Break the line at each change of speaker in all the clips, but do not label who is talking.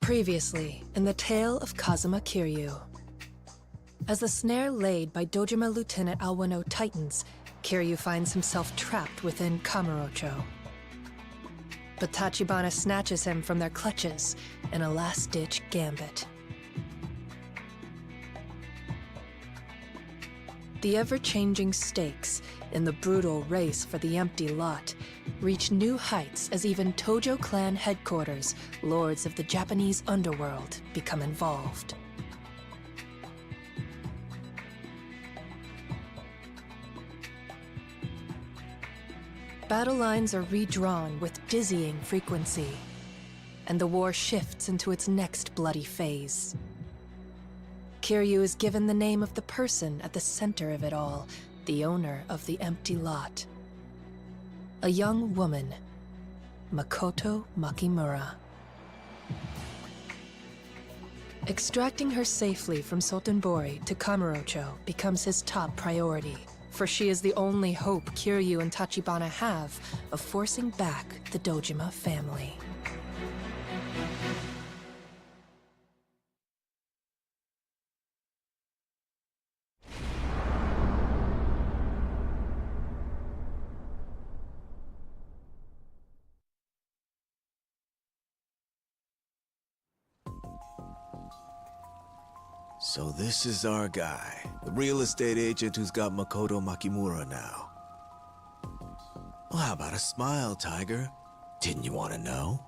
Previously, in the tale of Kazuma Kiryu. As the snare laid by Dojima Lieutenant Alwano tightens, Kiryu finds himself trapped within Kamurocho. But Tachibana snatches him from their clutches in a last-ditch gambit. The ever-changing stakes in the brutal race for the empty lot reach new heights as even Tojo clan headquarters, lords of the Japanese underworld, become involved. Battle lines are redrawn with dizzying frequency, and the war shifts into its next bloody phase. Kiryu is given the name of the person at the center of it all, the owner of the empty lot. A young woman, Makoto Makimura. Extracting her safely from Sotenbori to Kamurocho becomes his top priority, for she is the only hope Kiryu and Tachibana have of forcing back the Dojima family.
So this is our guy, the real estate agent who's got Makoto Makimura now. Well, how about a smile, Tiger? Didn't you want to know?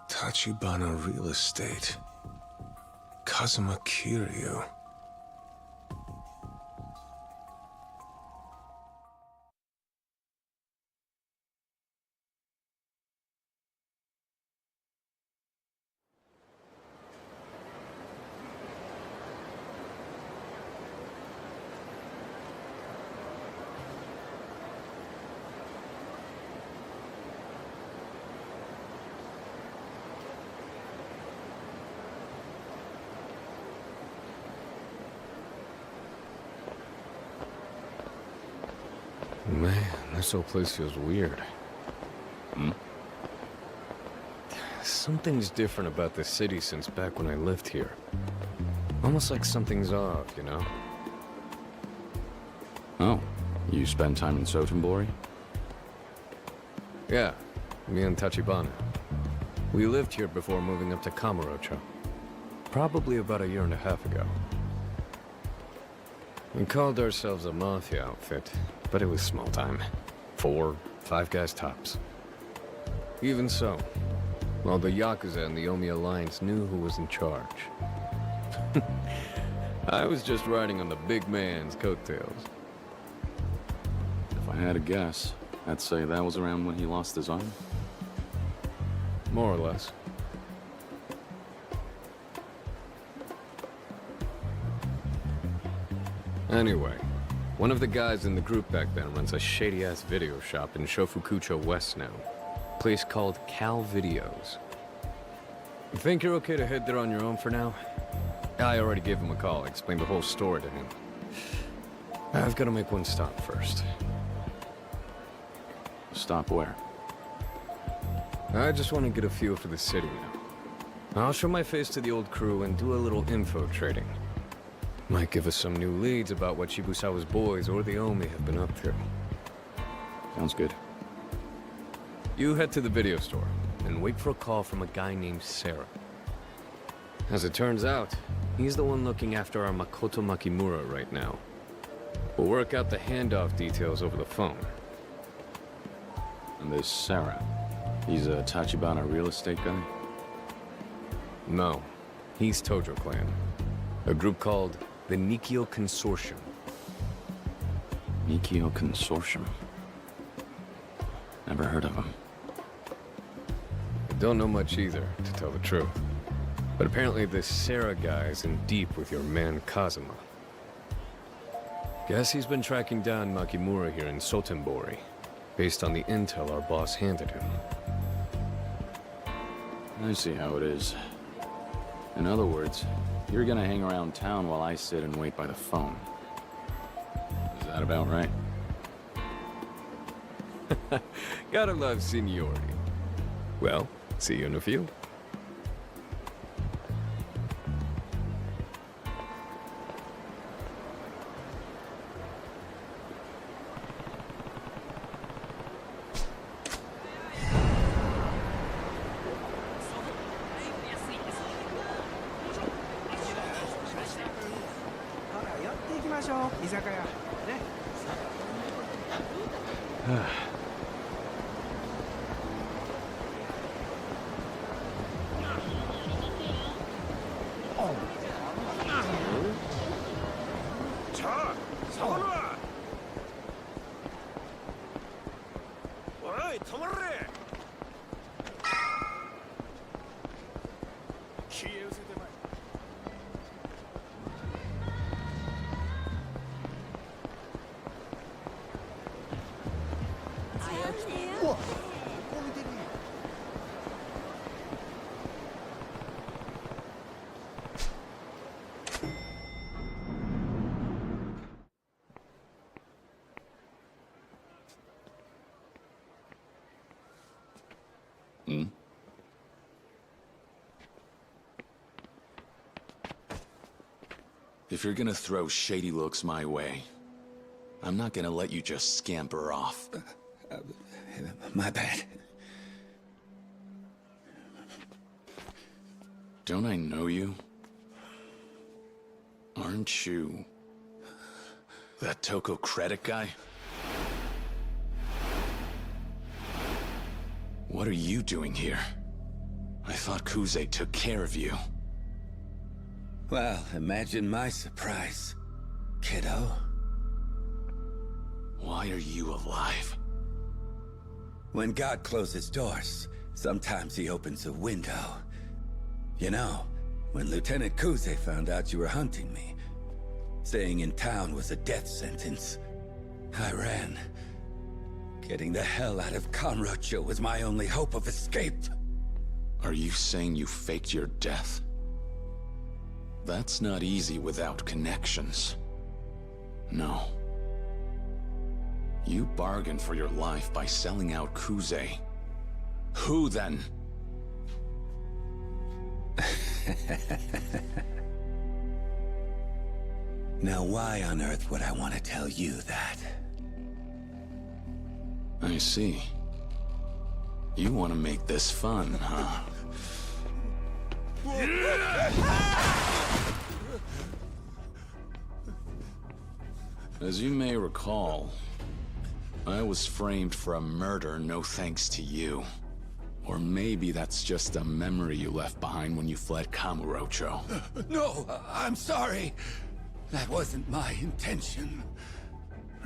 Tachibana Real Estate. Kazuma Kiryu.
Man, this whole place feels weird. Something's different about the city since back when I lived here. Almost like something's off, you know?
Oh, you spend time in Sotenbori?
Yeah, me and Tachibana. We lived here before moving up to Kamurocho. Probably about a year and a half ago. We called ourselves a mafia outfit, but it was small time. 4, 5 guys tops. Even so, all the Yakuza and the Omi Alliance knew who was in charge. I was just riding on the big man's coattails.
If I had to guess, I'd say that was around when he lost his arm.
More or less. Anyway, one of the guys in the group back then runs a shady-ass video shop in Shofukucho West now. Place called Cal Videos. You think you're okay to head there on your own for now? I already gave him a call, explained the whole story to him. I've got to make one stop first.
Stop where?
I just want to get a feel for the city now. I'll show my face to the old crew and do a little info trading. Might give us some new leads about what Shibusawa's boys or the Omi have been up to.
Sounds good.
You head to the video store and wait for a call from a guy named Sarah. As it turns out, he's the one looking after our Makoto Makimura right now. We'll work out the handoff details over the phone.
And this Sarah, he's a Tachibana real estate guy?
No, he's Tojo Clan. A group called the Nikio Consortium.
Nikio Consortium. Never heard of him.
I don't know much either, to tell the truth. But apparently this Sarah guy is in deep with your man Kazuma. Guess he's been tracking down Makimura here in Sotenbori, based on the intel our boss handed him.
I see how it is. In other words, you're gonna hang around town while I sit and wait by the phone. Is that about right?
Gotta love seniority. Well, See you in the field.
자, 사관아! 어이, 터마레!
If you're gonna throw shady looks my way, I'm not gonna let you just scamper off.
My bad.
Don't I know you? Aren't you that Toko credit guy? What are you doing here? I thought Kuze took care of you.
Well, imagine my surprise, kiddo.
Why are you alive?
When God closes doors, sometimes he opens a window. You know, when Lieutenant Kuze found out you were hunting me, staying in town was a death sentence, I ran. Getting the hell out of Kamurocho was my only hope of escape.
Are you saying you faked your death? That's not easy without connections. No. You bargained for your life by selling out Kuze. Who then?
Now why on earth would I want to tell you that?
I see. You want to make this fun, huh? As you may recall, I was framed for a murder no thanks to you. Or maybe that's just a memory you left behind when you fled Kamurocho.
No, I'm sorry. That wasn't my intention.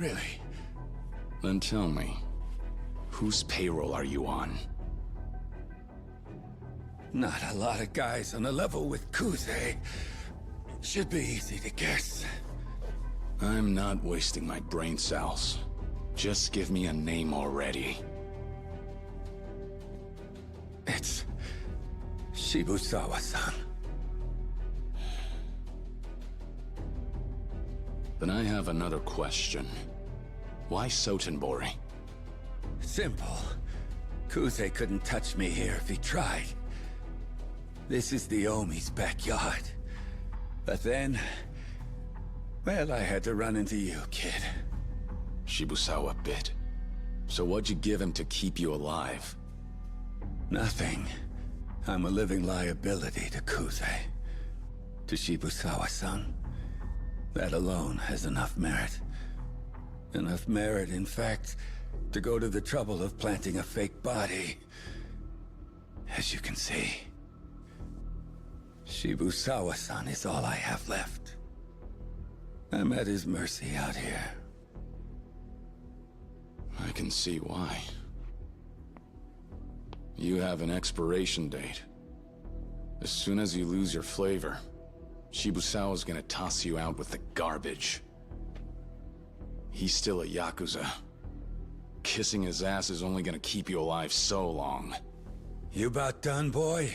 Really.
Then tell me, whose payroll are you on?
Not a lot of guys on a level with Kuze. Should be easy to guess.
I'm not wasting my brain cells. Just give me a name already.
It's Shibusawa-san.
Then I have another question. Why Sotenbori?
Simple. Kuze couldn't touch me here if he tried. This is the Omi's backyard. But then... well, I had to run into you, kid.
Shibusawa bit. So what'd you give him to keep you alive?
Nothing. I'm a living liability to Kuze. To Shibusawa-san. That alone has enough merit. Enough merit, in fact, to go to the trouble of planting a fake body. As you can see, Shibusawa-san is all I have left. I'm at his mercy out here.
I can see why. You have an expiration date. As soon as you lose your flavor, Shibusawa's gonna toss you out with the garbage. He's still a Yakuza. Kissing his ass is only gonna keep you alive so long.
You about done, boy?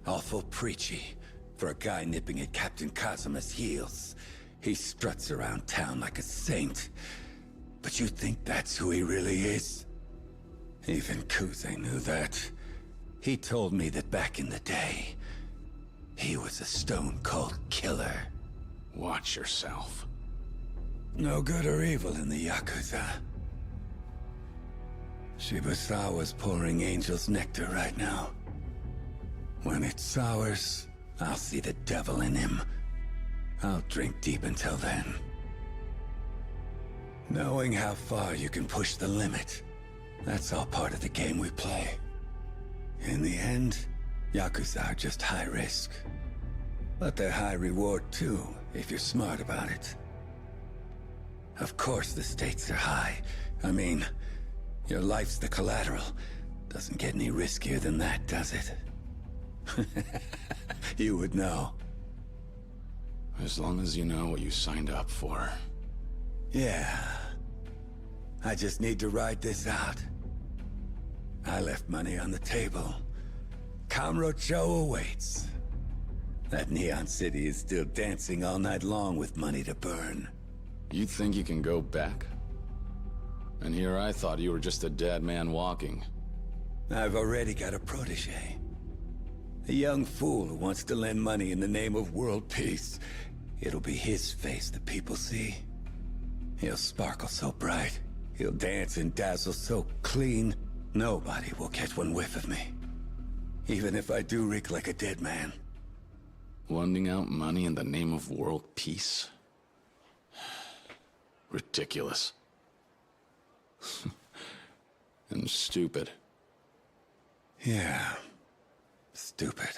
Awful preachy for a guy nipping at Captain Kazuma's heels. He struts around town like a saint. But you think that's who he really is? Even Kuze knew that. He told me that back in the day, he was a stone-cold killer.
Watch yourself.
No good or evil in the Yakuza. Shibusawa's pouring angel's nectar right now. When it sours, I'll see the devil in him. I'll drink deep until then. Knowing how far you can push the limit, that's all part of the game we play. In the end, Yakuza are just high risk. But they're high reward too, if you're smart about it. Of course the stakes are high. I mean, your life's the collateral. Doesn't get any riskier than that, does it? You would know.
As long as you know what you signed up for.
Yeah. I just need to ride this out. I left money on the table. Kamurocho awaits. That Neon City is still dancing all night long with money to burn.
You think you can go back? And here I thought you were just a dead man walking.
I've already got a protege. A young fool who wants to lend money in the name of world peace. It'll be his face the people see. He'll sparkle so bright. He'll dance and dazzle so clean. Nobody will catch one whiff of me. Even if I do reek like a dead man.
Lending out money in the name of world peace? Ridiculous. And stupid.
Yeah. Stupid.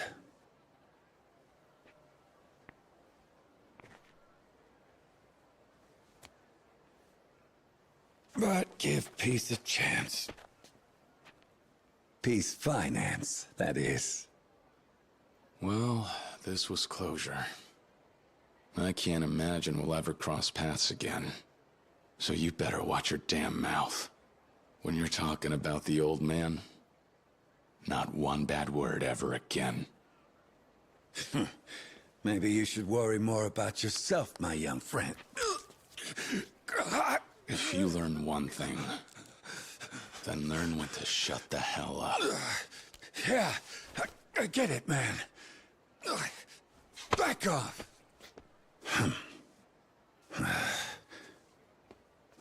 But give peace a chance. Peace finance, that is.
Well, this was closure. I can't imagine we'll ever cross paths again. So you better watch your damn mouth. When you're talking about the old man, not one bad word ever again.
Maybe you should worry more about yourself, my young friend.
If you learn one thing, then learn when to shut the hell up.
Yeah, I get it, man. Back off.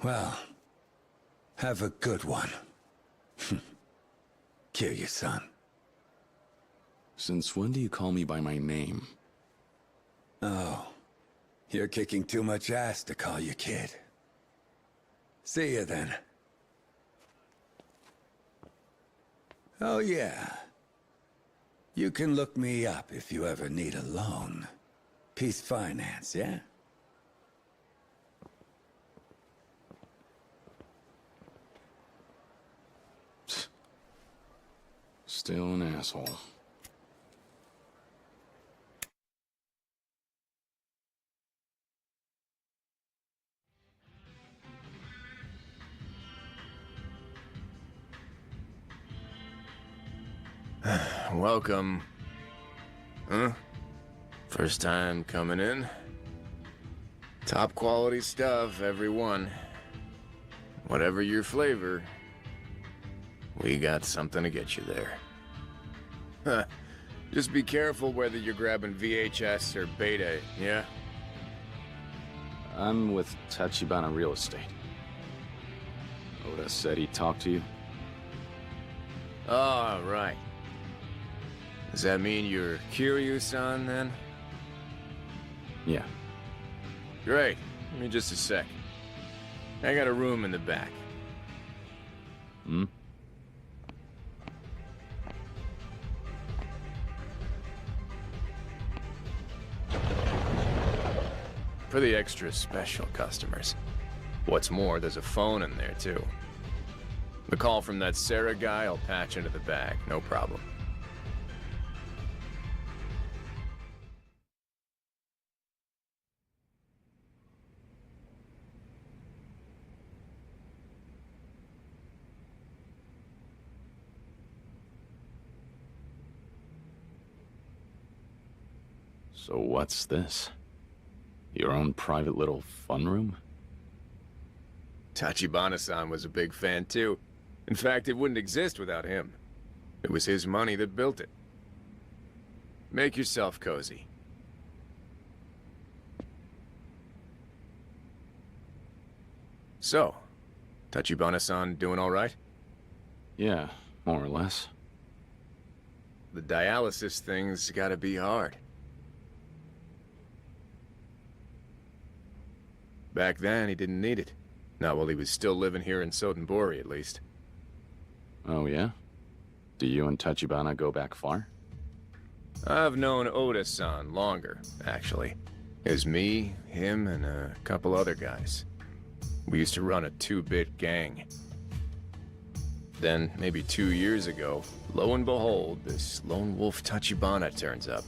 Well, have a good one. Kill your son.
Since when do you call me by my name?
Oh, you're kicking too much ass to call you kid. See you then. Oh yeah. You can look me up if you ever need a loan. Peace Finance, yeah?
Still an asshole.
Welcome. Huh? First time coming in? Top quality stuff, every one. Whatever your flavor, we got something to get you there. Huh. Just be careful whether you're grabbing VHS or Beta, yeah?
I'm with Tachibana Real Estate. Oda said he talked to you?
Oh, right. Does that mean you're Kiryu-san, then?
Yeah.
Great. Give me just a sec. I got a room in the back.
Hmm?
For the extra special customers. What's more, there's a phone in there, too. The call from that Sarah guy, I'll patch into the bag, no problem.
So what's this? Your own private little fun room?
Tachibana-san was a big fan, too. In fact, it wouldn't exist without him. It was his money that built it. Make yourself cozy. So, Tachibana-san doing all right?
Yeah, more or less.
The dialysis thing's gotta be hard. Back then, he didn't need it. Not while he was still living here in Sotenbori, at least.
Oh, yeah? Do you and Tachibana go back far?
I've known Oda-san longer, actually. It was me, him, and a couple other guys. We used to run a two-bit gang. Then, maybe 2 years ago, lo and behold, this lone wolf Tachibana turns up.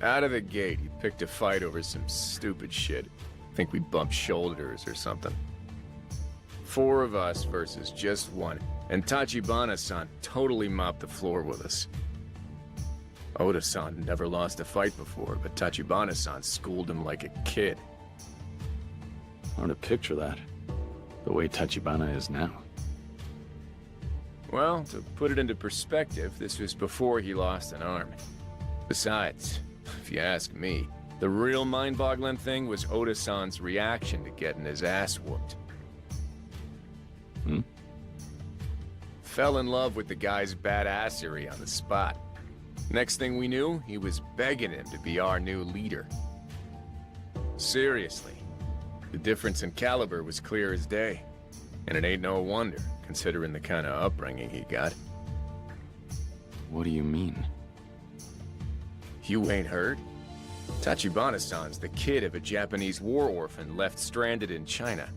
Out of the gate, he picked a fight over some stupid shit. Think we bumped shoulders or something. 4 of us versus just 1, and Tachibana-san totally mopped the floor with us. Oda-san never lost a fight before, but Tachibana-san schooled him like a kid.
Hard to picture that. The way Tachibana is now.
Well, to put it into perspective, this was before he lost an arm. Besides, if you ask me, the real mind-boggling thing was Oda-san's reaction to getting his ass whooped. Fell in love with the guy's badassery on the spot. Next thing we knew, he was begging him to be our new leader. Seriously. The difference in caliber was clear as day. And it ain't no wonder, considering the kind of upbringing he got.
What do you mean?
You ain't heard? Tachibana-san's the kid of a Japanese war orphan left stranded in China.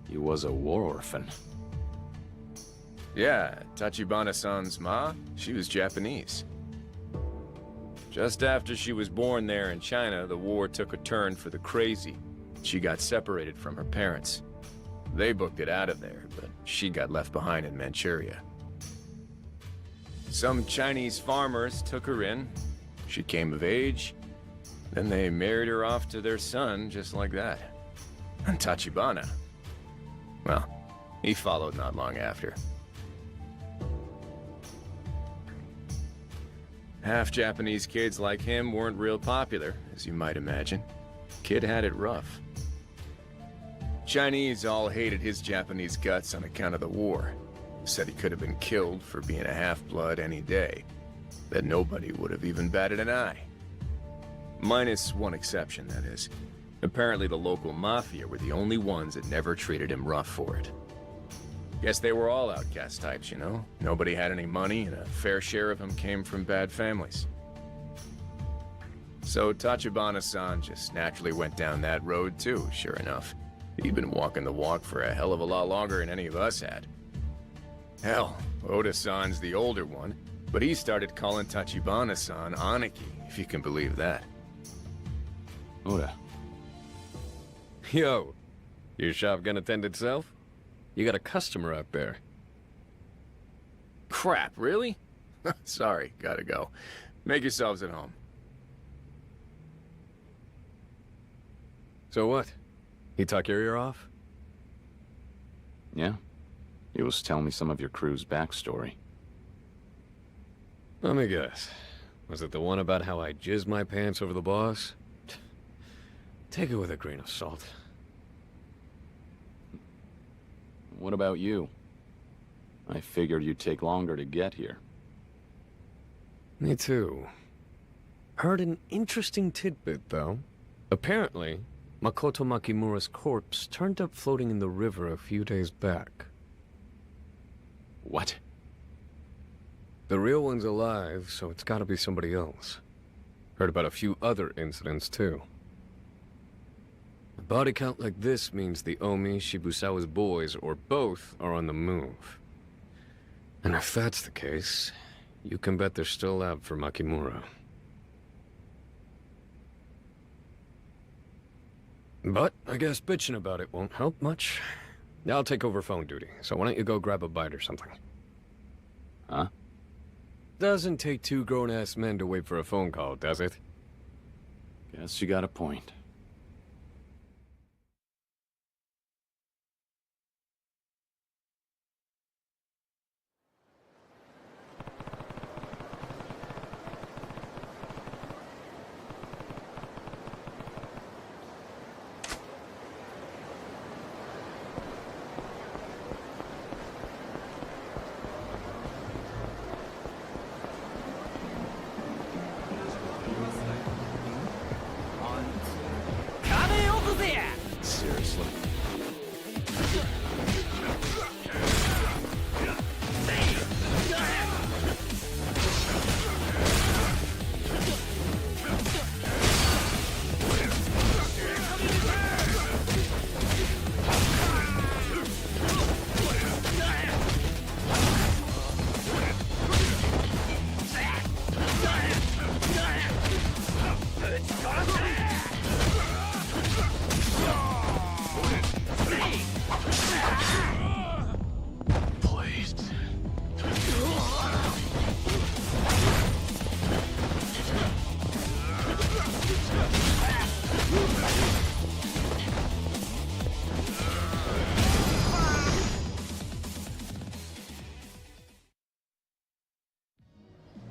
He was a war orphan.
Yeah, Tachibana-san's ma, she was Japanese. Just after she was born there in China, the war took a turn for the crazy. She got separated from her parents. They booked it out of there, but she got left behind in Manchuria. Some Chinese farmers took her in. She came of age. Then they married her off to their son, just like that. And Tachibana, well, he followed not long after. Half Japanese kids like him weren't real popular, as you might imagine. Kid had it rough. Chinese all hated his Japanese guts on account of the war. Said he could have been killed for being a half-blood any day. That nobody would have even batted an eye. Minus one exception, that is. Apparently the local mafia were the only ones that never treated him rough for it. Guess they were all outcast types, you know? Nobody had any money, and a fair share of them came from bad families. So Tachibana-san just naturally went down that road too, sure enough. He'd been walking the walk for a hell of a lot longer than any of us had. Hell, Oda-san's the older one, but he started calling Tachibana-san Aniki, if you can believe that.
Oda.
Yo, your shop gonna tend itself? You got a customer out there.
Crap, really? Sorry, gotta go. Make yourselves at home.
So what? He talk your ear off?
Yeah? He was telling me some of your crew's backstory.
Let me guess. Was it the one about how I jizzed my pants over the boss? Take it with a grain of salt.
What about you? I figured you'd take longer to get here.
Me too. Heard an interesting tidbit, though. Apparently, Makoto Makimura's corpse turned up floating in the river a few days back.
What?
The real one's alive, so it's gotta be somebody else. Heard about a few other incidents, too. A body count like this means the Omi, Shibusawa's boys, or both, are on the move. And if that's the case, you can bet they're still out for Makimura. But I guess bitching about it won't help much. I'll take over phone duty, so why don't you go grab a bite or something?
Huh?
Doesn't take 2 grown-ass men to wait for a phone call, does it?
Guess you got a point.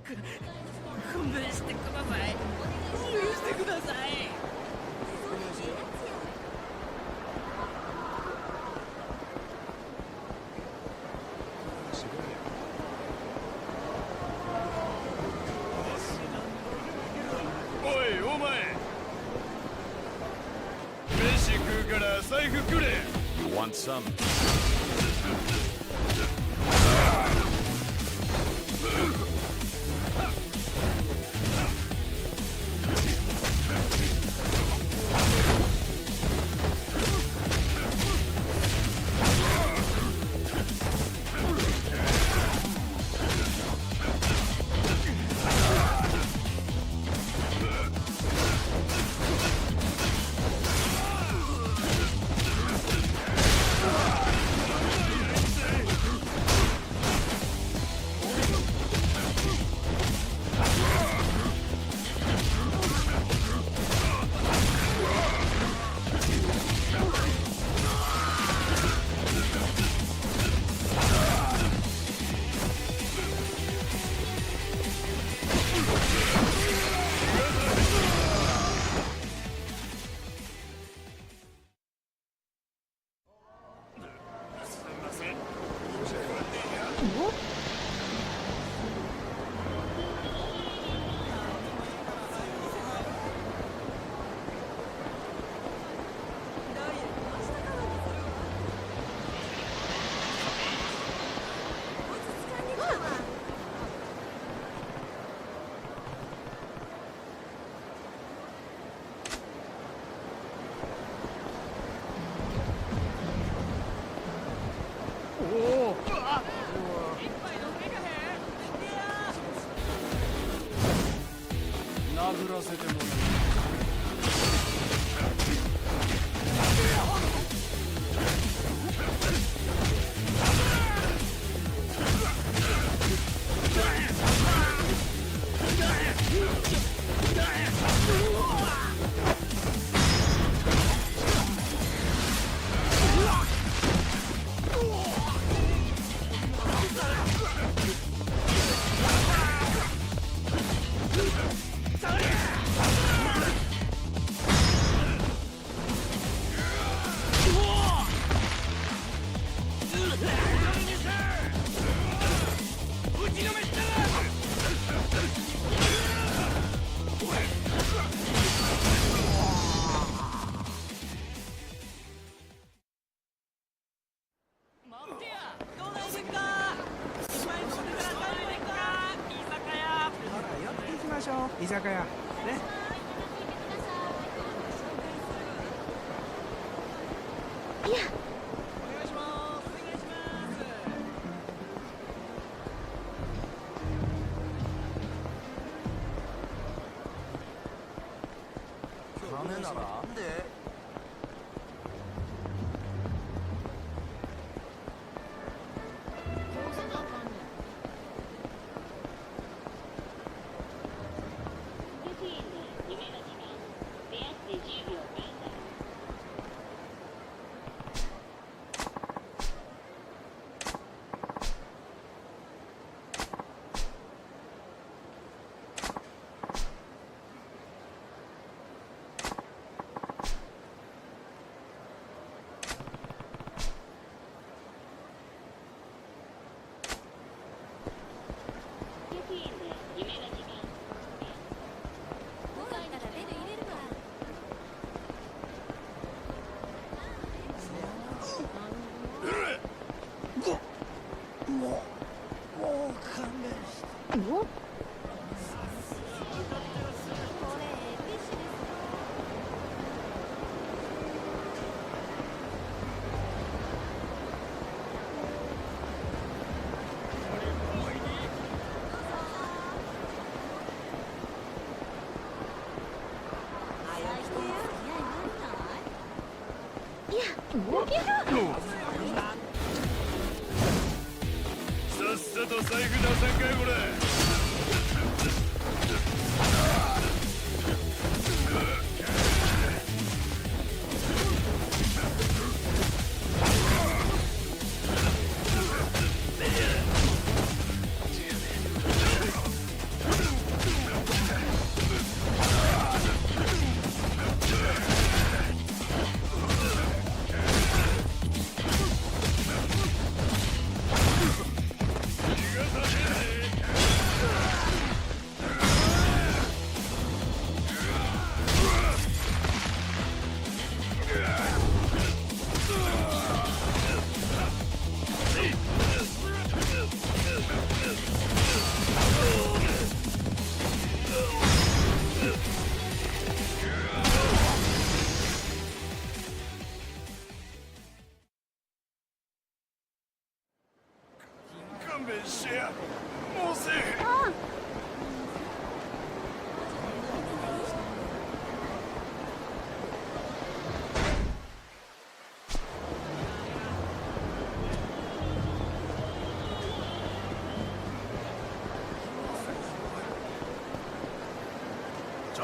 勘弁してください。許してください。
おいお前、飯食うから財布くれ。
You want some?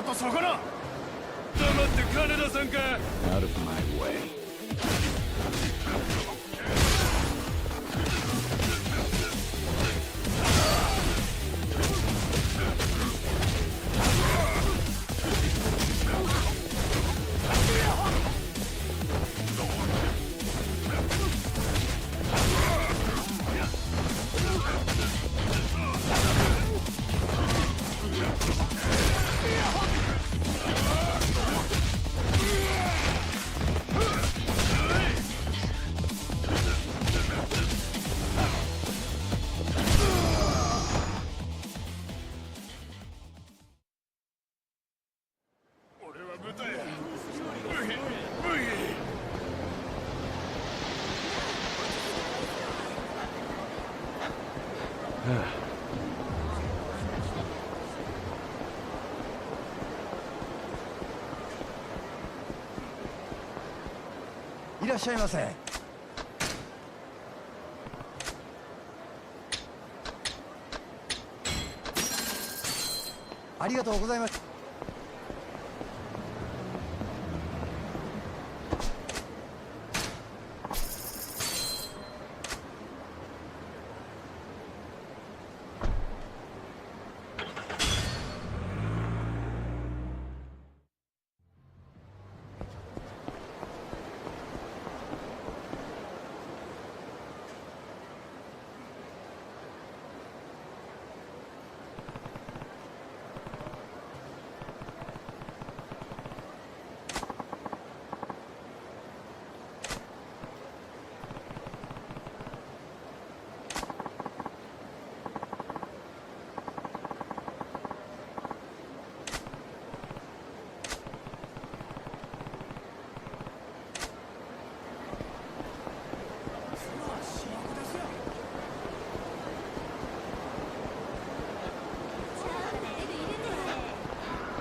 とそこな。黙って金田さんか。
Out of my way. Ah.
いらっしゃいませ。ありがとうございます。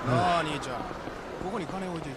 なあ兄ちゃん、ここに金置いていき。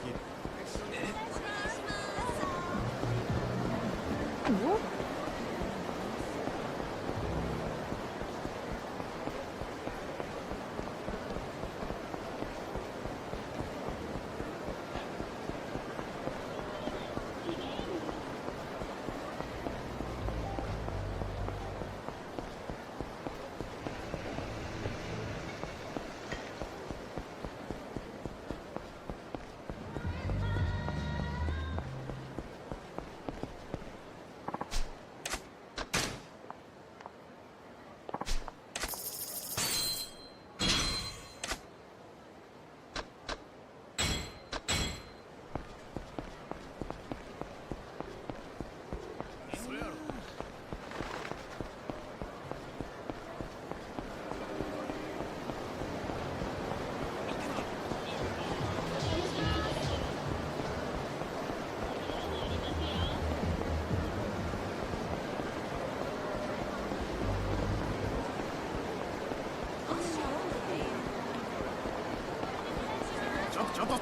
ちょっとお前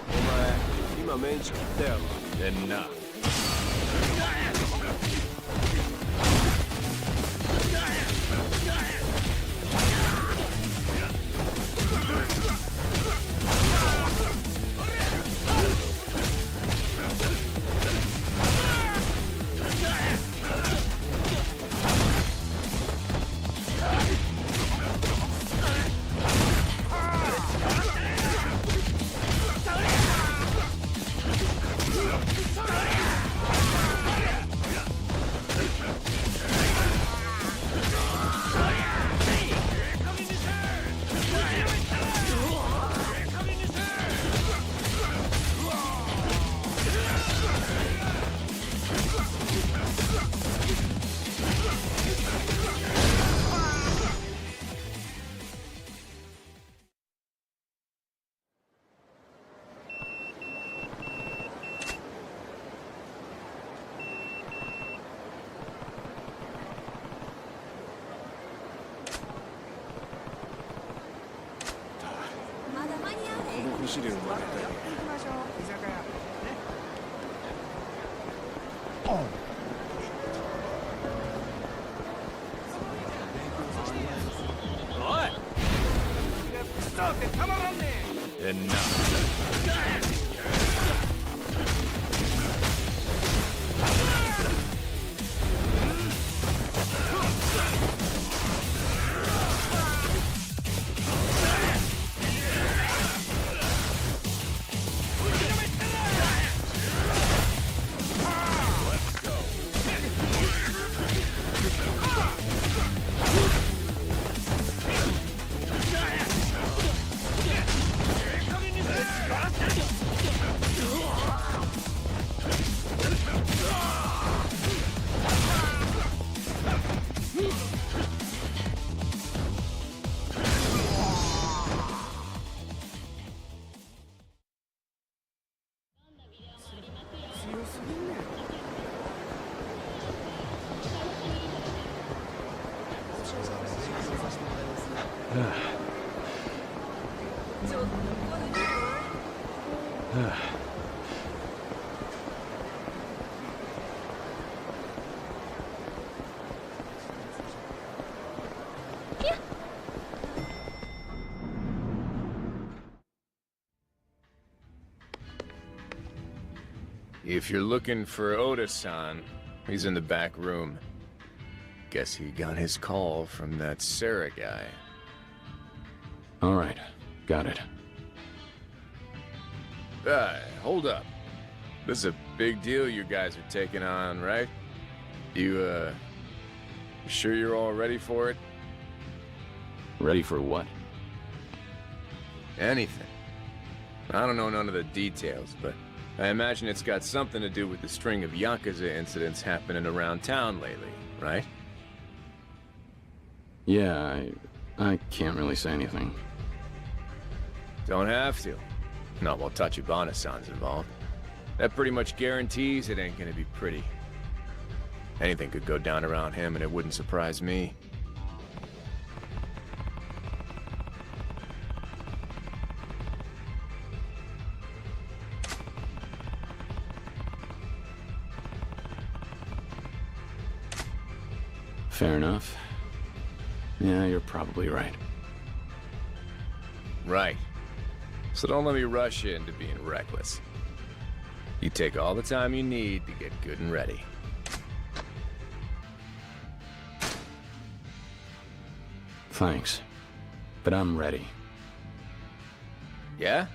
今メンチ切ったやろ。でんな。
市で生まれたよ。行きましょう。居酒屋。ね。おい。クソってたまらんねえ。
Enough. If you're looking for Oda-san, he's in the back room. Guess he got his call from that Sarah guy.
All right, got it.
Hold up. This is a big deal you guys are taking on, right? You sure you're all ready for it?
Ready for what?
Anything. I don't know none of the details, but I imagine it's got something to do with the string of Yakuza incidents happening around town lately, right?
Yeah, I can't really say anything.
Don't have to. Not while Tachibana-san's involved. That pretty much guarantees it ain't gonna be pretty. Anything could go down around him and it wouldn't surprise me.
Fair enough. Yeah, you're probably right.
Right. So don't let me rush you into being reckless. You take all the time you need to get good and ready.
Thanks. But I'm ready.
Yeah?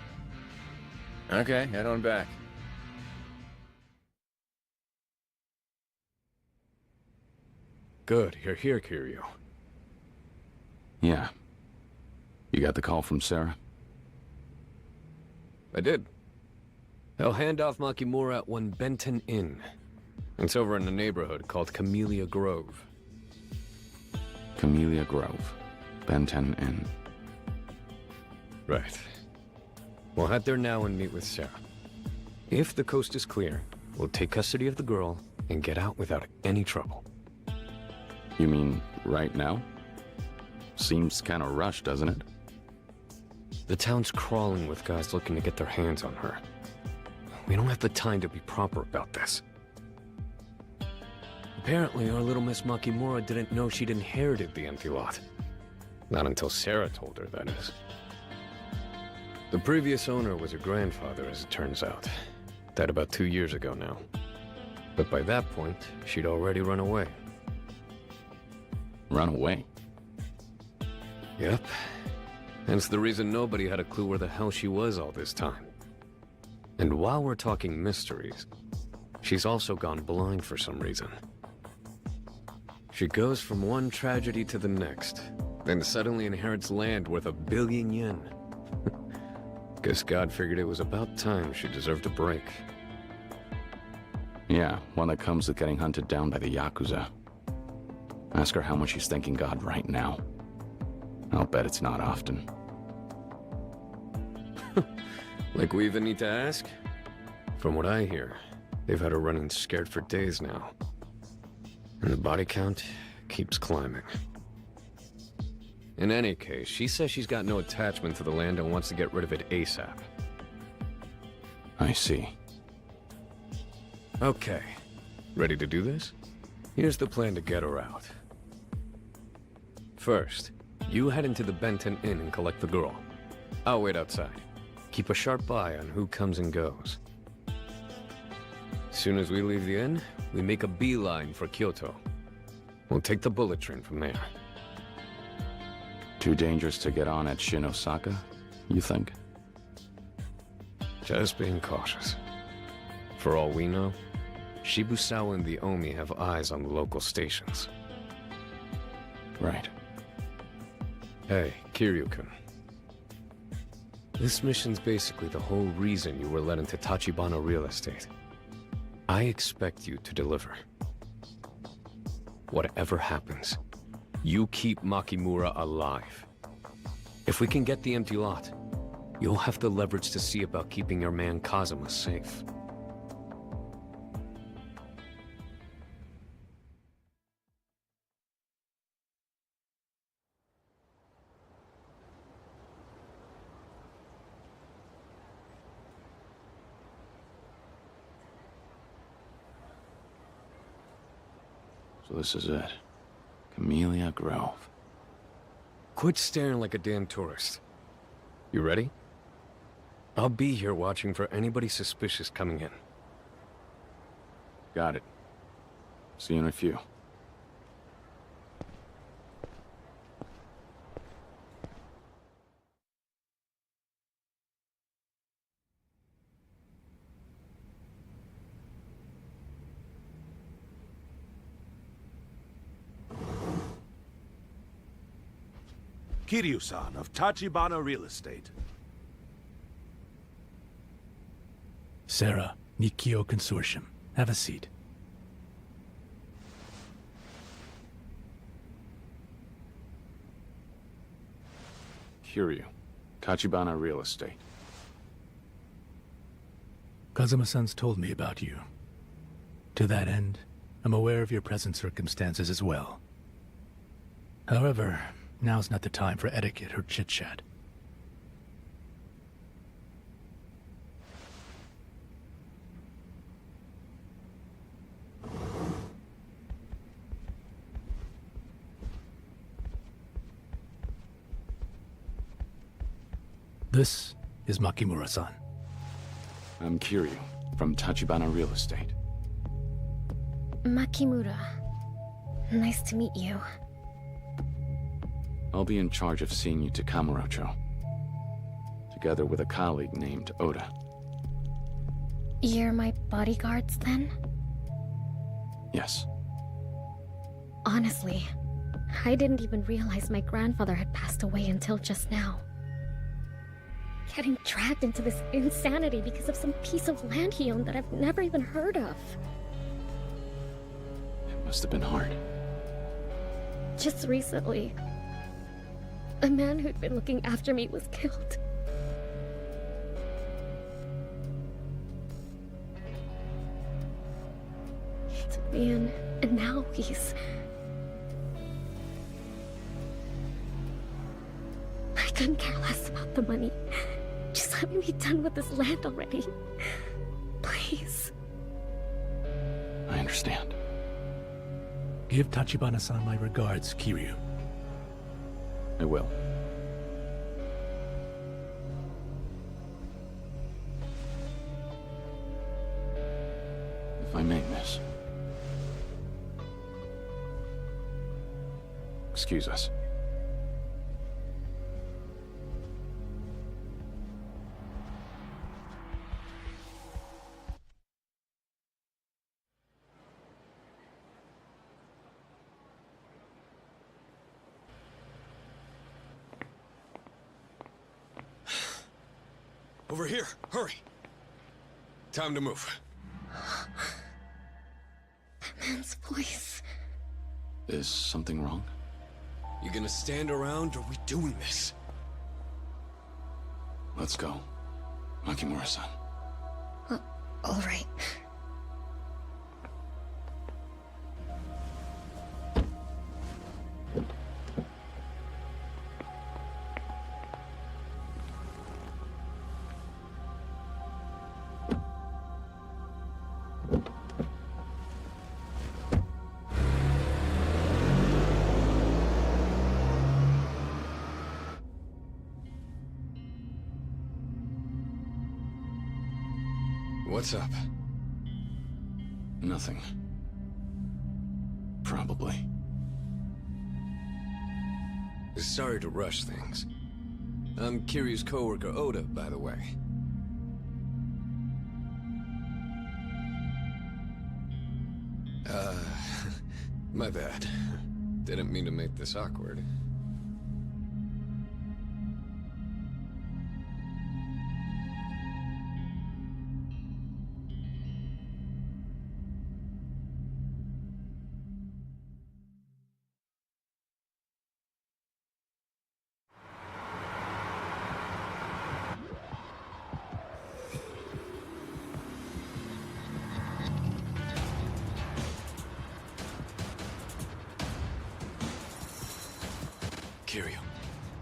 Okay, head on back.
Good, you're here, Kiryu.
Yeah. You got the call from Sarah?
I did. They'll hand off Makimura at one Benton Inn. It's over in a neighborhood called Camellia Grove.
Camellia Grove. Benton Inn.
Right. We'll head there now and meet with Sarah. If the coast is clear, we'll take custody of the girl and get out without any trouble.
You mean right now? Seems kind of rushed, doesn't it?
The town's crawling with guys looking to get their hands on her. We don't have the time to be proper about this. Apparently, our little Miss Makimura didn't know she'd inherited the empty lot. Not until Sarah told her, that is. The previous owner was her grandfather, as it turns out. Died about 2 years ago now. But by that point, she'd already run away.
Run away?
Yep. Hence the reason nobody had a clue where the hell she was all this time. And while we're talking mysteries, she's also gone blind for some reason. She goes from one tragedy to the next, then suddenly inherits land worth 1 billion yen. Guess God figured it was about time she deserved a break.
Yeah, one that comes with getting hunted down by the Yakuza. Ask her how much she's thanking God right now. I'll bet it's not often.
Like we even need to ask? From what I hear, they've had her running scared for days now. And the body count keeps climbing. In any case, she says she's got no attachment to the land and wants to get rid of it ASAP.
I see.
Okay. Ready to do this? Here's the plan to get her out. First, you head into the Benton Inn and collect the girl. I'll wait outside. Keep a sharp eye on who comes and goes. As soon as we leave the inn, we make a beeline for Kyoto. We'll take the bullet train from there.
Too dangerous to get on at Shinosaka, you think?
Just being cautious. For all we know, Shibusawa and the Omi have eyes on the local stations.
Right.
Hey, Kiryu-kun. This mission's basically the whole reason you were led into Tachibana real estate. I expect you to deliver. Whatever happens, you keep Makimura alive. If we can get the empty lot, you'll have the leverage to see about keeping your man Kazuma safe.
So this is it. Camellia Grove.
Quit staring like a damn tourist. You ready? I'll be here watching for anybody suspicious coming in.
Got it. See you in a few.
Kiryu-san of Tachibana Real Estate.
Sarah, Nikkyo Consortium. Have a seat.
Kiryu, Tachibana Real Estate.
Kazuma-san's told me about you. To that end, I'm aware of your present circumstances as well. However, now's not the time for etiquette or chit-chat. This is Makimura-san.
I'm Kiryu, from Tachibana Real Estate.
Makimura. Nice to meet you.
I'll be in charge of seeing you to Kamurocho, together with a colleague named Oda.
You're my bodyguards, then?
Yes.
Honestly, I didn't even realize my grandfather had passed away until just now. Getting dragged into this insanity because of some piece of land he owned that I've never even heard of.
It must have been hard.
Just recently, a man who'd been looking after me was killed. He took me in, and now he's... I couldn't care less about the money. Just let me be done with this land already. Please.
I understand.
Give Tachibana-san my regards, Kiryu.
I will. If I may, miss. Excuse us.
Over here, hurry. Time to move.
That man's voice.
Is something wrong?
You gonna stand around, or we doing this?
Let's go. Makimura-san.
All right.
What's up? Nothing. Probably.
Sorry to rush things. I'm Kiryu's coworker Oda, by the way. My bad. Didn't mean to make this awkward. Kiryu,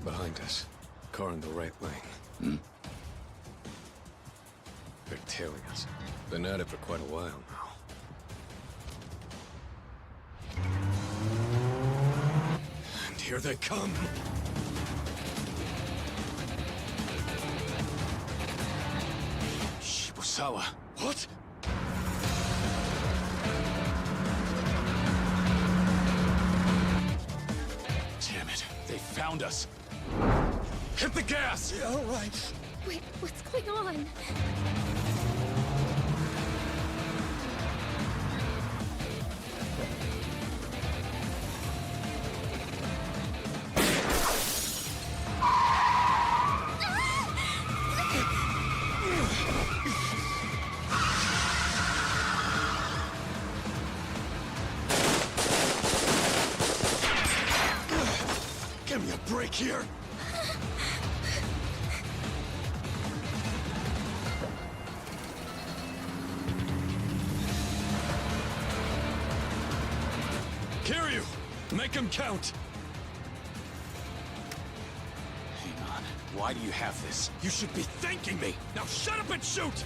behind us. Car in the right lane. They're tailing us. Been at it for quite a while now. And here they come!
Shibusawa.
What?
Damn it. They found us. Hit the gas!
Yeah, all right.
Wait, what's going on?
Give me a break here! Kiryu! Make him count! Hang on. Why do you have this? You should be thanking me! Now shut up and shoot!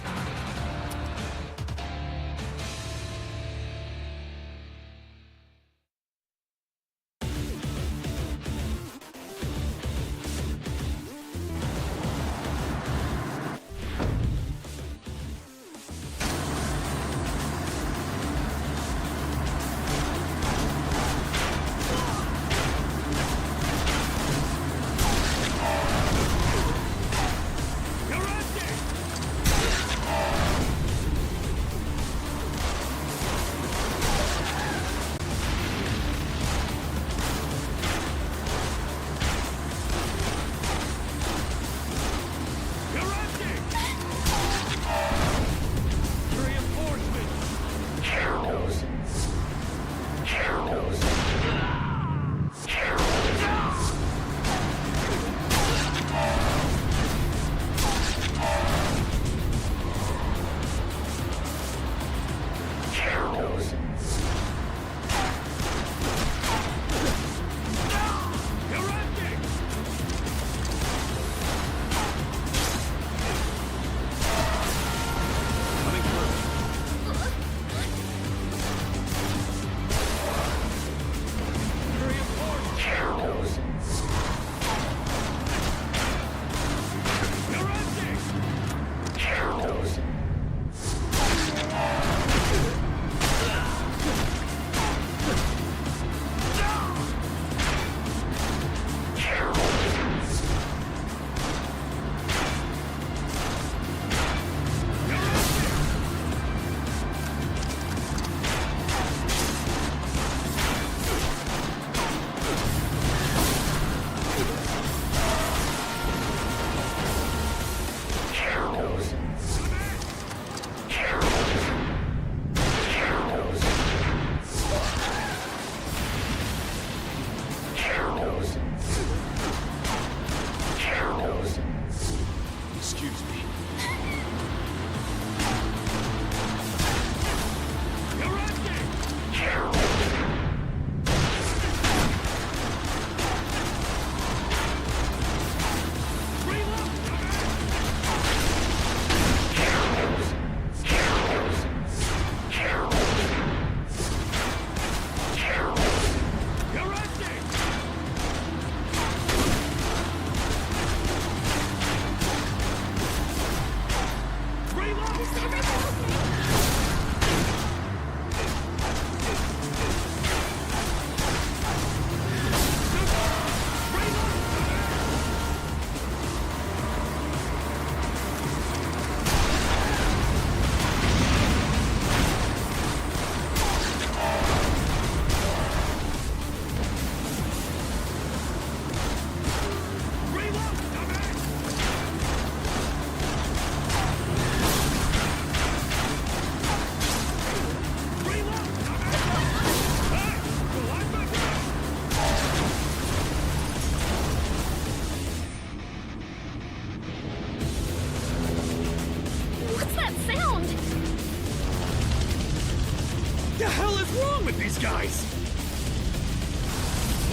these guys!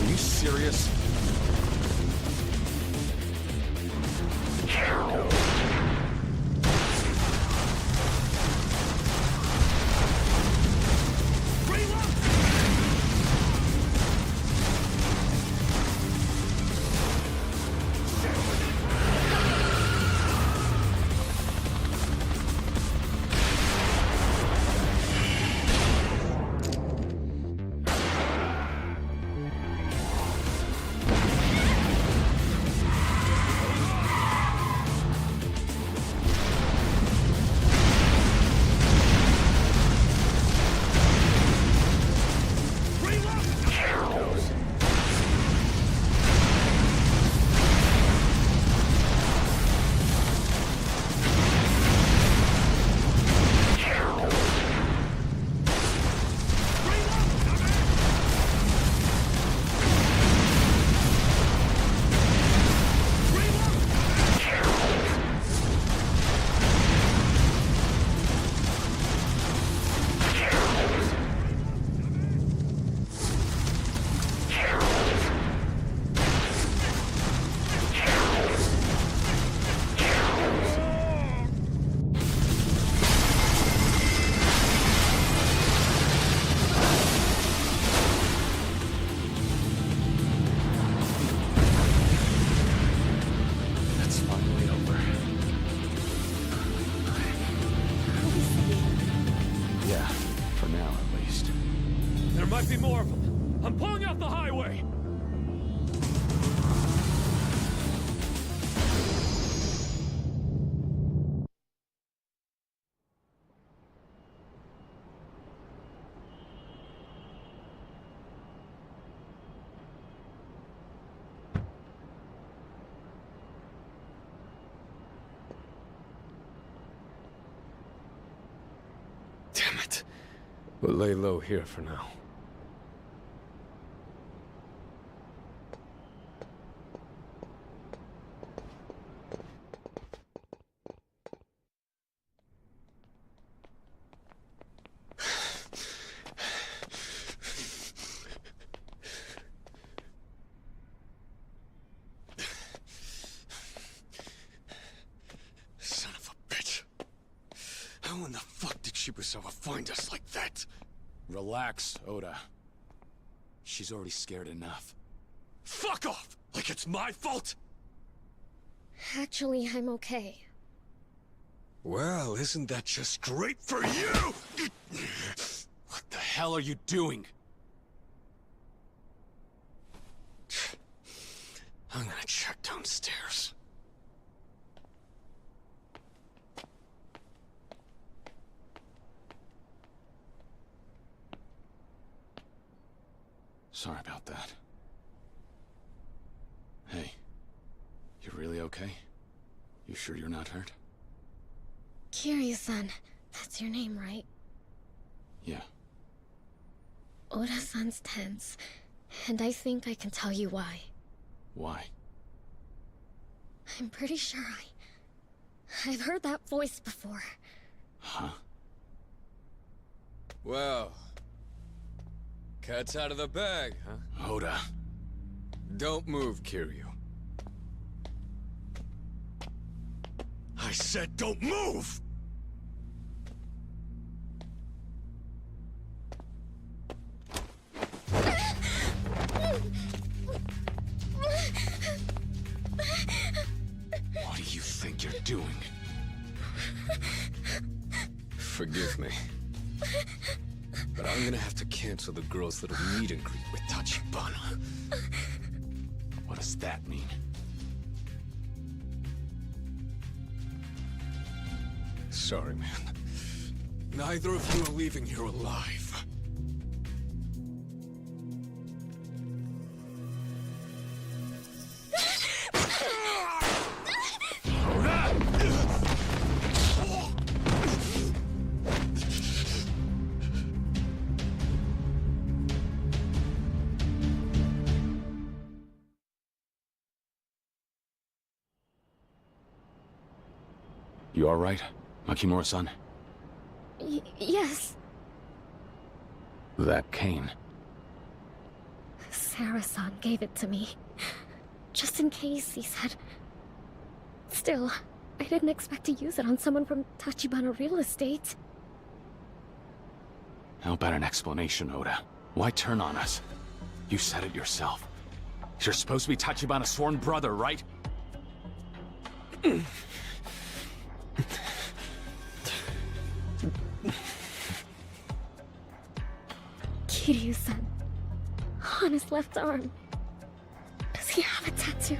Are you serious?
might be more of them. I'm pulling out the highway!
Damn it. We'll lay low here for now.
Son of a bitch. How in the fuck did Shibusawa find us like that?
Relax, Oda. She's already scared enough.
Fuck off! Like it's my fault?
Actually, I'm okay.
Well, isn't that just great for you?
What the hell are you doing?
I'm gonna check downstairs.
Sorry about that. Hey, you really okay? You sure you're not hurt?
Kiryu-san, that's your name, right?
Yeah.
Oda-san's tense, and I think I can tell you why.
Why?
I'm pretty sure I've heard that voice before.
Huh?
Well, cat's out of the bag, huh?
Oda.
Don't move, Kiryu.
I said don't move!
What do you think you're doing?
Forgive me. But I'm gonna have to cancel the girl's little meet and greet with Tachibana.
What does that mean?
Sorry, man. Neither of you are leaving here alive.
You alright, Makimura-san?
Yes.
That cane.
Sarah-san gave it to me. Just in case, he said. Still, I didn't expect to use it on someone from Tachibana Real Estate.
How about an explanation, Oda? Why turn on us? You said it yourself. You're supposed to be Tachibana's sworn brother, right?
Kiryu-san. On his left arm. Does he have a tattoo?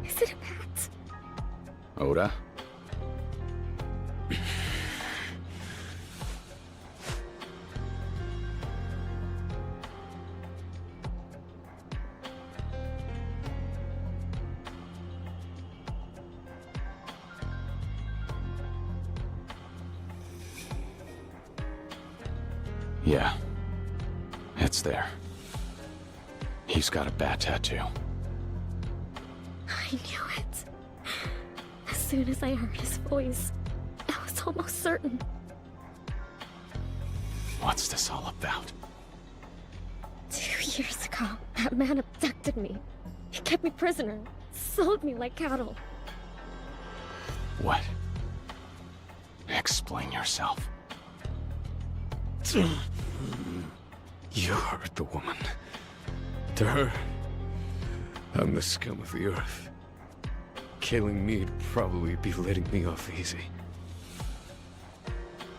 Is it a bat?
Oda? Yeah. It's there. He's got a bat tattoo.
I knew it. As soon as I heard his voice, I was almost certain.
What's this all about?
2 years ago, that man abducted me. He kept me prisoner, sold me like cattle.
What? Explain yourself.
You hurt the woman. To her, I'm the scum of the earth. Killing me'd probably be letting me off easy.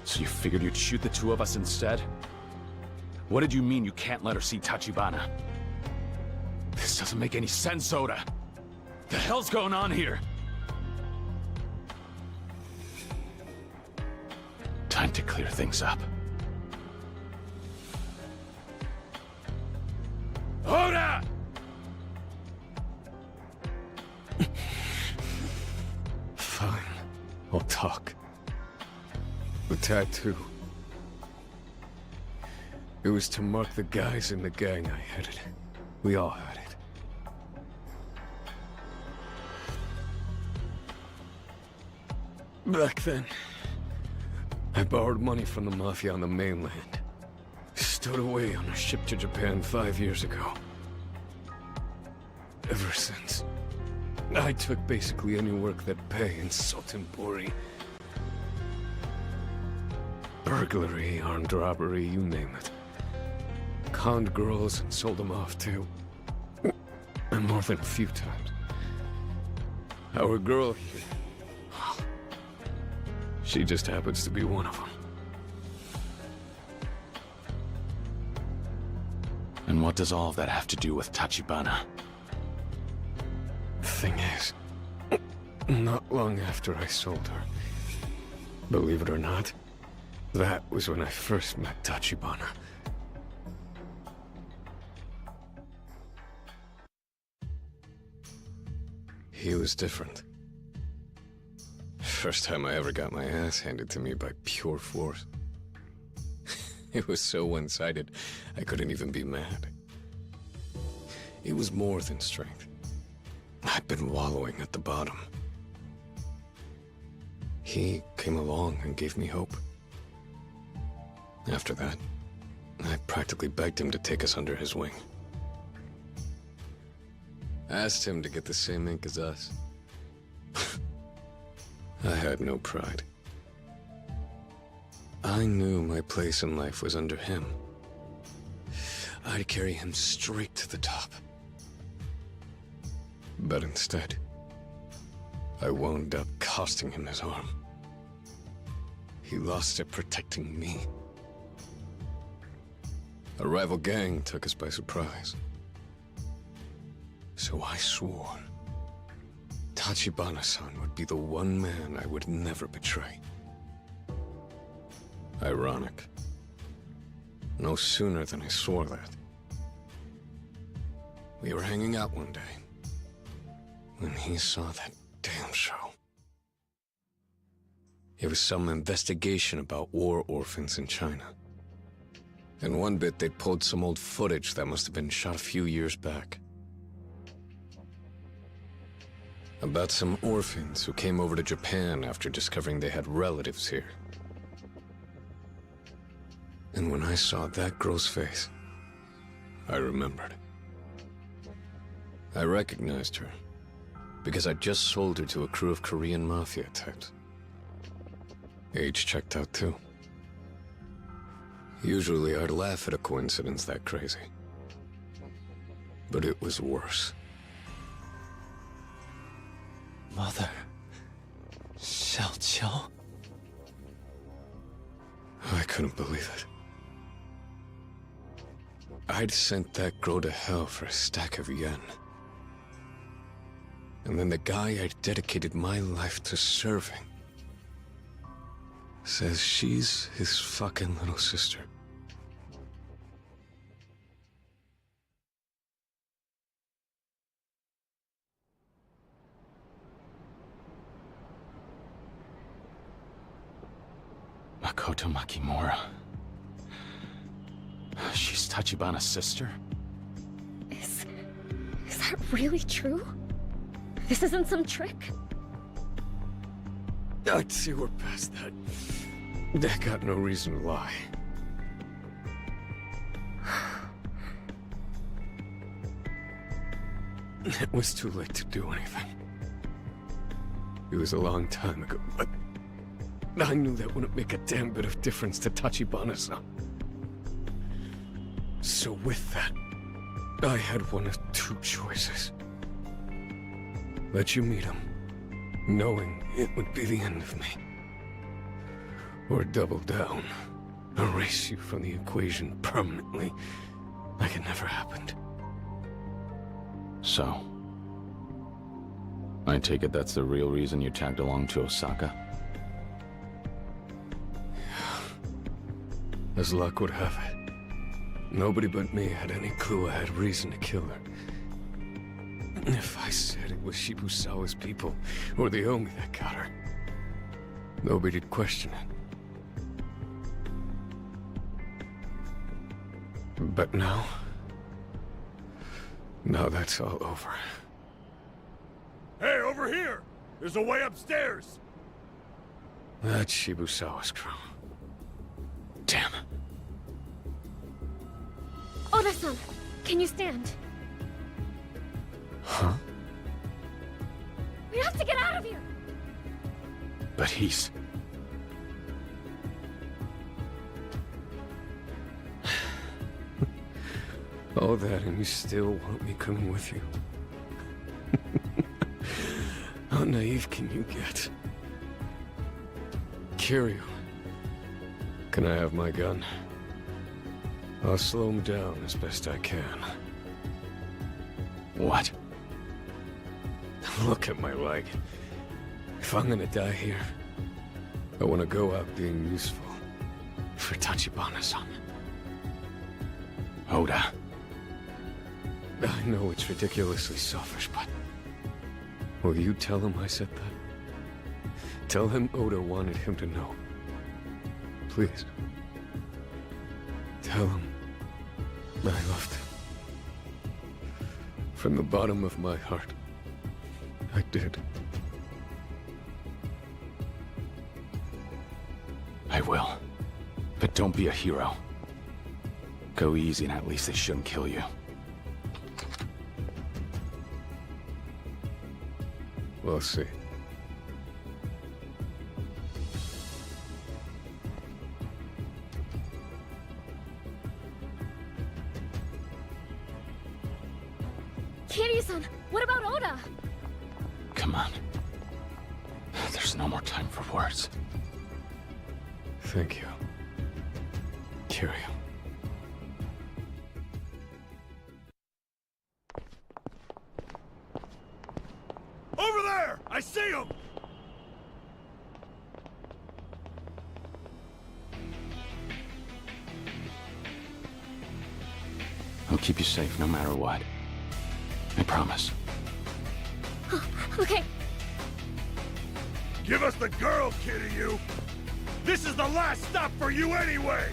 So you figured you'd shoot the two of us instead? What did you mean you can't let her see Tachibana? This doesn't make any sense, Oda. The hell's going on here? Time to clear things up. Oda!
Fine. I'll talk. The tattoo. It was to mark the guys in the gang I headed. We all had it. Back then, I borrowed money from the Mafia on the mainland. Stowed away on a ship to Japan 5 years ago. Ever since, I took basically any work that pay in Sotenbori. Burglary, armed robbery, you name it. Conned girls and sold them off too. And more than a few times. Our girl here, she just happens to be one of them.
And what does all of that have to do with Tachibana?
Thing is, not long after I sold her, believe it or not, that was when I first met Tachibana. He was different. First time I ever got my ass handed to me by pure force. It was so one-sided, I couldn't even be mad. It was more than strength. I'd been wallowing at the bottom. He came along and gave me hope. After that, I practically begged him to take us under his wing. Asked him to get the same ink as us. I had no pride. I knew my place in life was under him. I'd carry him straight to the top. But instead, I wound up costing him his arm. He lost it protecting me. A rival gang took us by surprise. So I swore Tachibana-san would be the one man I would never betray. Ironic. No sooner than I swore that. We were hanging out one day when he saw that damn show. It was some investigation about war orphans in China. In one bit, they'd pulled some old footage that must have been shot a few years back. About some orphans who came over to Japan after discovering they had relatives here. And when I saw that girl's face, I remembered. I recognized her, because I just sold her to a crew of Korean mafia types. Age checked out too. Usually I'd laugh at a coincidence that crazy. But it was worse.
Mother... Xiaoqiao?
I couldn't believe it. I'd sent that girl to hell for a stack of yen. And then the guy I'd dedicated my life to serving says she's his fucking little sister.
Makoto Makimura. She's Tachibana's sister?
Is that really true? This isn't some trick?
I'd say we're past that. I got no reason to lie. It was too late to do anything. It was a long time ago, but I knew that wouldn't make a damn bit of difference to Tachibana-san. So with that, I had one of two choices. Let you meet him, knowing it would be the end of me. Or double down, erase you from the equation permanently, like it never happened.
So, I take it that's the real reason you tagged along to Osaka?
As luck would have it, nobody but me had any clue I had reason to kill her. If I said it was Shibusawa's people, or the Omi that got her, nobody'd question it. But now that's all over.
Hey, over here! There's a way upstairs!
That's Shibusawa's crew. Damn.
Oda-san, can you stand?
Huh?
We have to get out of here!
But he's...
All that and you still want me coming with you? How naive can you get? Kiryu, can I have my gun? I'll slow him down as best I can.
What?
Look at my leg. If I'm gonna die here, I want to go out being useful. For Tachibana-san.
Oda.
I know it's ridiculously selfish, but... will you tell him I said that? Tell him Oda wanted him to know. Please. Tell him I loved him. From the bottom of my heart, I did.
I will. But don't be a hero. Go easy and at least they shouldn't kill you.
We'll see.
Kiryu-san, what about Oda?
Come on. There's no more time for words.
Thank you, Kiryu.
Over there! I see him!
I'll keep you safe no matter what. I promise.
Okay.
Give us the girl, Kiryu! This is the last stop for you anyway!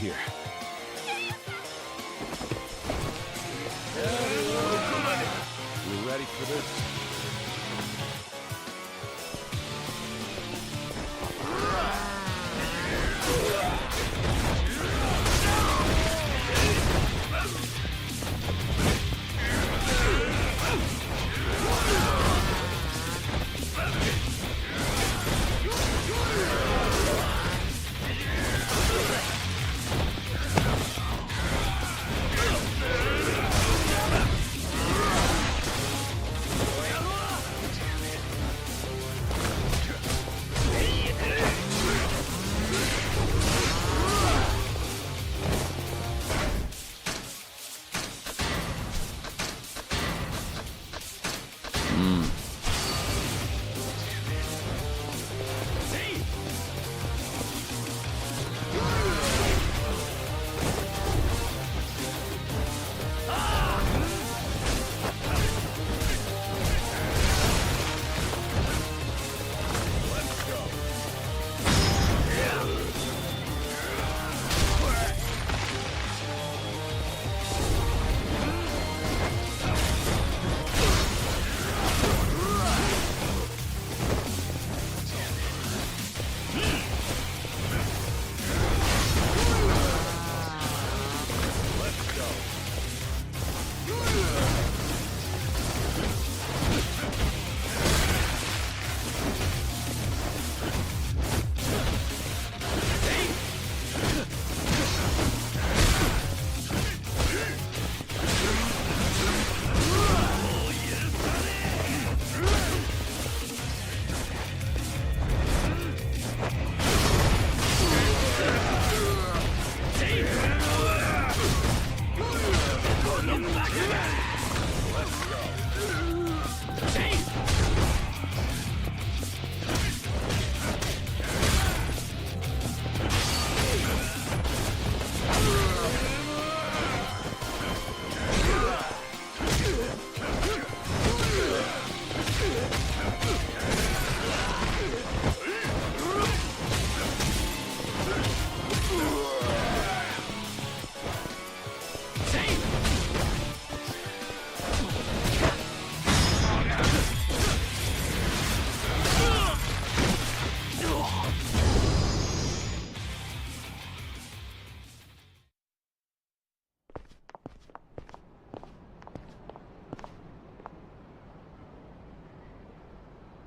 here. You ready for this?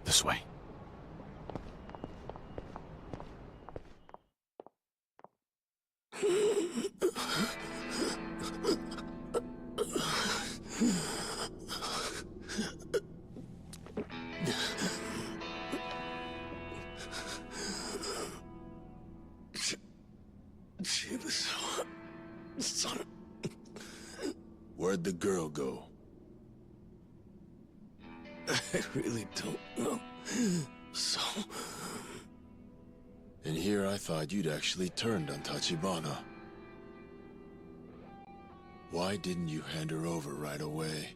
This way.
Where'd the girl go?
I really don't know. So...
And here I thought you'd actually turned on Tachibana. Why didn't you hand her over right away?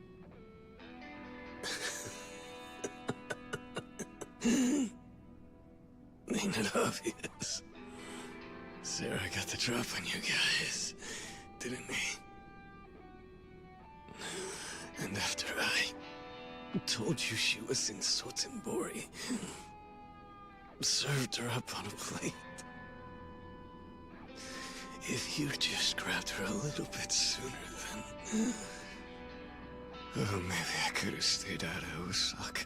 Ain't it obvious? Sarah got the drop on you guys, didn't he? And after I told you she was in Sotenbori, served her up on a plate. If you just grabbed her a little bit sooner, then... Oh, maybe I could have stayed out of Osaka.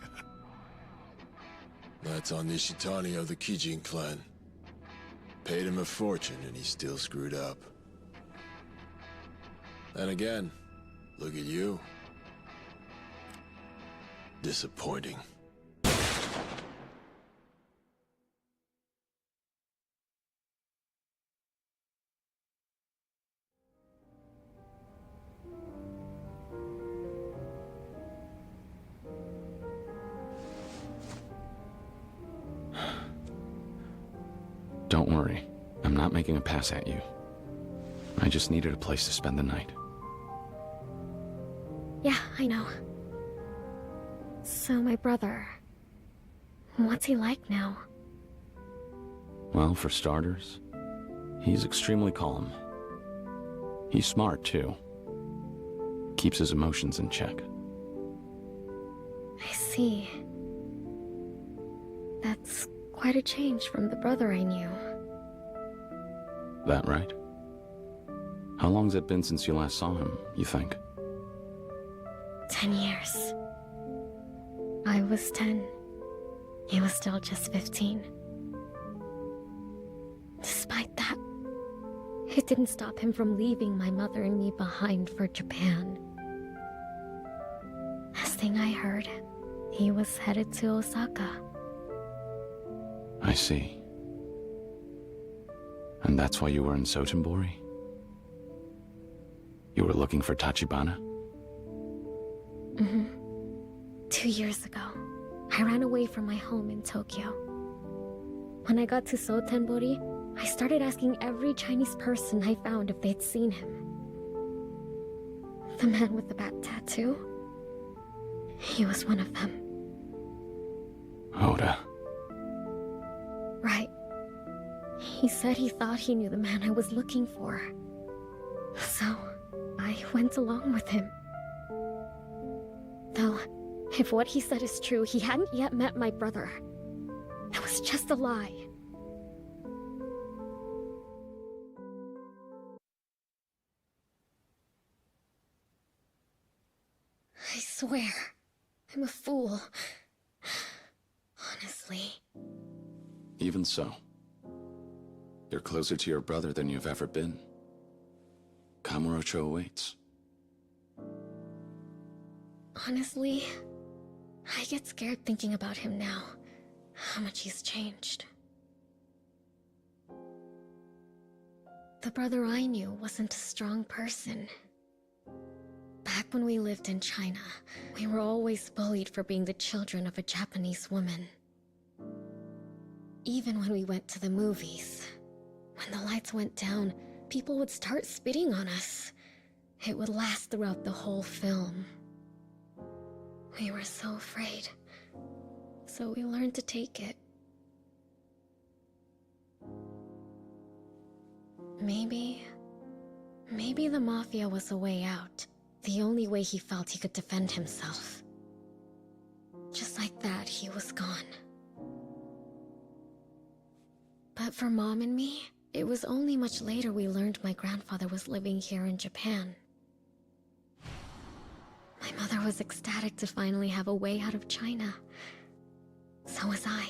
That's on Nishitani of the Kijin clan. Paid him a fortune and he still screwed up. And again, look at you. Disappointing.
Don't worry. I'm not making a pass at you. I just needed a place to spend the night.
Yeah, I know. So my brother... what's he like now?
Well, for starters, he's extremely calm He's smart, too. Keeps his emotions in check.
I see. That's quite a change from the brother I knew.
That right? How long's it been since you last saw him, you think?
10 years. I was 10. He was still just 15. Despite that, it didn't stop him from leaving my mother and me behind for Japan. Last thing I heard, he was headed to Osaka.
I see. And that's why you were in Sotenbori? You were looking for Tachibana?
Mm-hmm. 2 years ago, I ran away from my home in Tokyo. When I got to Sotenbori, I started asking every Chinese person I found if they'd seen him. The man with the bat tattoo? He was one of them.
Oda.
Right. He said he thought he knew the man I was looking for. So, I went along with him. Though, if what he said is true, he hadn't yet met my brother. It was just a lie. I swear, I'm a fool. Honestly.
Even so, you're closer to your brother than you've ever been. Kamurocho awaits.
Honestly, I get scared thinking about him now. How much he's changed. The brother I knew wasn't a strong person. Back when we lived in China, we were always bullied for being the children of a Japanese woman. Even when we went to the movies, when the lights went down, people would start spitting on us. It would last throughout the whole film. We were so afraid, so we learned to take it. Maybe the Mafia was a way out. The only way he felt he could defend himself. Just like that, he was gone. But for Mom and me, it was only much later we learned my grandfather was living here in Japan. My mother was ecstatic to finally have a way out of China. So was I.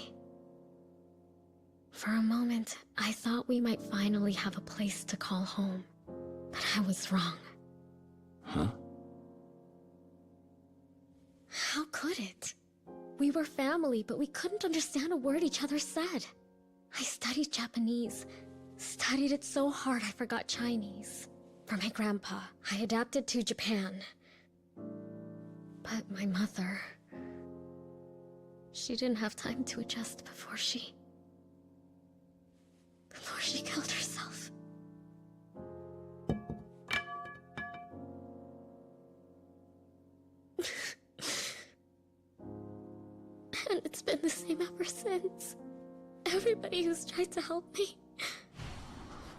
For a moment, I thought we might finally have a place to call home. But I was wrong.
Huh?
How could it? We were family, but we couldn't understand a word each other said. I studied Japanese. Studied it so hard I forgot Chinese. For my grandpa, I adapted to Japan. But my mother... she didn't have time to adjust before she killed herself. And it's been the same ever since. Everybody who's tried to help me,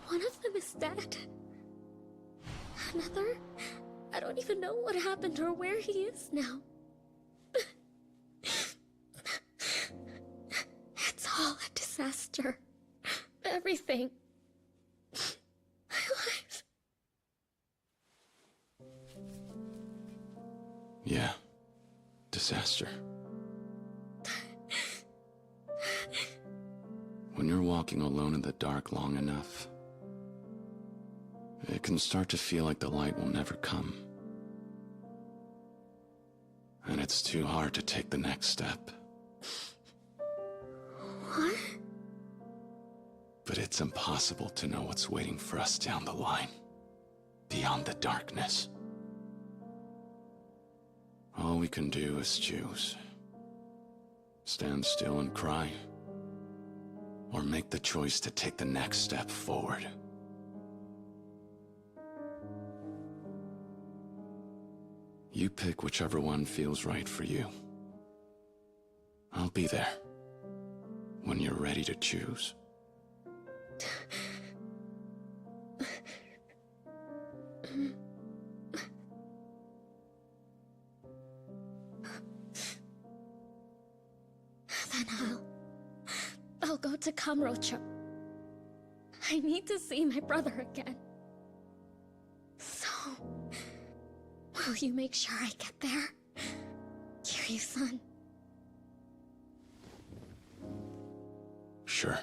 one of them is dead. Another, I don't even know what happened or where he is now. It's all a disaster. Everything. My life.
Yeah. Disaster. When you're walking alone in the dark long enough, it can start to feel like the light will never come. And it's too hard to take the next step.
What?
But it's impossible to know what's waiting for us down the line, beyond the darkness. All we can do is choose. Stand still and cry, or make the choice to take the next step forward. You pick whichever one feels right for you. I'll be there when you're ready to choose.
I'll go to Kamurocho. I need to see my brother again. So, will you make sure I get there? Kiryu-san.
Sure.